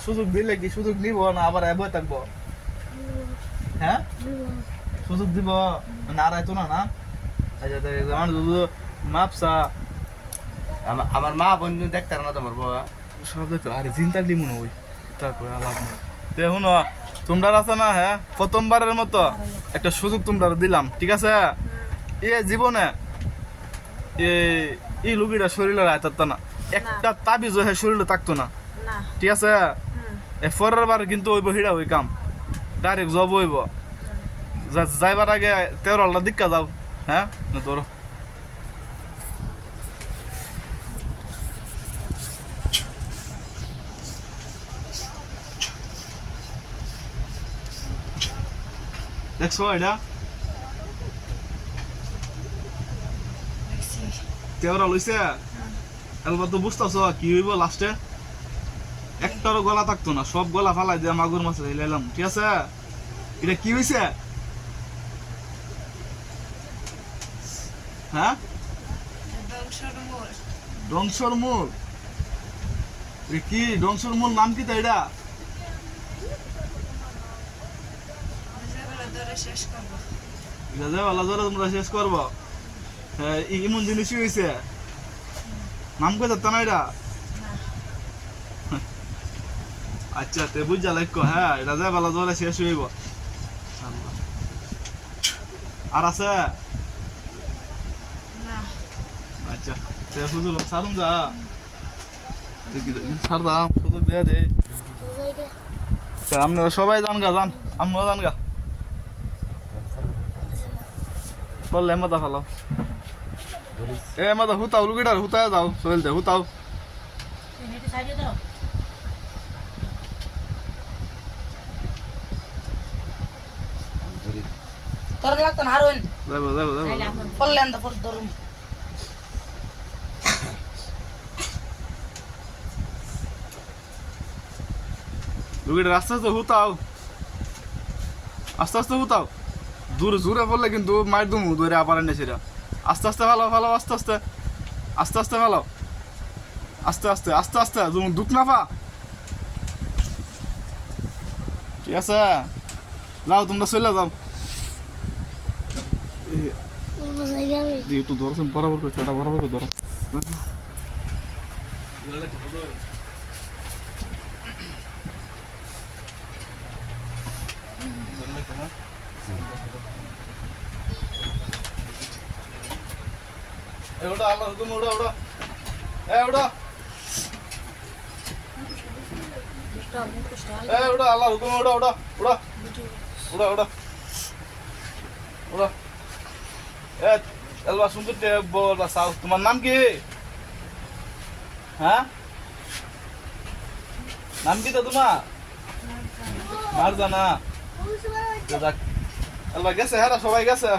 সুযোগ দিলে কি সুযোগ নিব না আবার বই থাকবো? হ্যাঁ, সুযোগ দিব না, আর আইতো না না। আচ্ছা আমার যদি মাপসা আমার মা বন্ধু দেখতে না তোমার বাবা সব দেখো, আরে চিন্তা দিব না ওই তারপরে আলাপ নেই। তো এখন তোমরা আছে না, হ্যাঁ প্রথমবারের মতো একটা সুযোগ তোমরা দিলাম, ঠিক আছে? এ জীবনে এই লুকিটা শরীরে রাখতো না, একটা তাবিজ হয়ে শরীরে থাকতো না, ঠিক আছে? পরের বার কিন্তু ওই বহিরা ওই কাম ডাইরেক্ট জব হইব। যাইবার আগে 13টা দিক্কা যাও, হ্যাঁ না ধরো। দেখছো এটা 13 লইছে, এবার তো বুঝতেছ কি হইব লাস্টে? একটারও গলা থাকতো না, সব গলা ফালাই দিয়ে মাগুর মাছ লাইলাম, ঠিক আছে? এটা কি হইছে? হ্যাঁ, ধ্বংসর মূল। কি ধ্বংসর মূল নাম কি? তাই এটা তোমরা শেষ করবো? হ্যাঁ, এমন জিনিসই হয়েছে, নাম কে যাত না এটা। আচ্ছা তে বুঝা লাগো, হ্যাঁ এটা যায় বেলা ধরে শেষ হইব। আর আছে? আচ্ছা তে সুযোগ সারুন যা, সার দাম সুযোগ দেয়া দে। আপনারা সবাই জান গা, জান আমরা জান গা, বললে মাথা ফেলাও। এ মাথা হুতাও, লুকিটার হুতায় যাও, চল দে হুতাও। তোর লাগতো না হারুন যাবো যাবো যাবো পড়লেন তো পড় ধরুন। লুকিটার আস্তে আস্তে হুতাও, আস্তে আস্তে হুতাও। দূরে জোরে পড়লে কিন্তু মায়ের দুমু ধরে আবার এনে সেটা। আস্তে আস্তে ভালো ভালো, আস্তে আস্তে আস্তে আস্তে ভালো, আস্তে আস্তে আস্তে আস্তে যেমন দুঃখ না পা, ঠিক আছে? যাও তোমরা চলে যাও। একটু ধরছেন বরাবর করে, ছোটা বরাবর করে ধরো। ওটা আল্লাহ হুকুম, ওটা ওটা ওটা ওটা আল্লাহ হুকুম, ওটা ওটা ওটা ওটা ওটা ওটা এলবা সুন্দর বলবা সাউ। তোমার নাম কি? হ্যাঁ, নাম কি তো তোমার? মারজানা। এলবা গেছে, হ্যাঁ সবাই গেছে।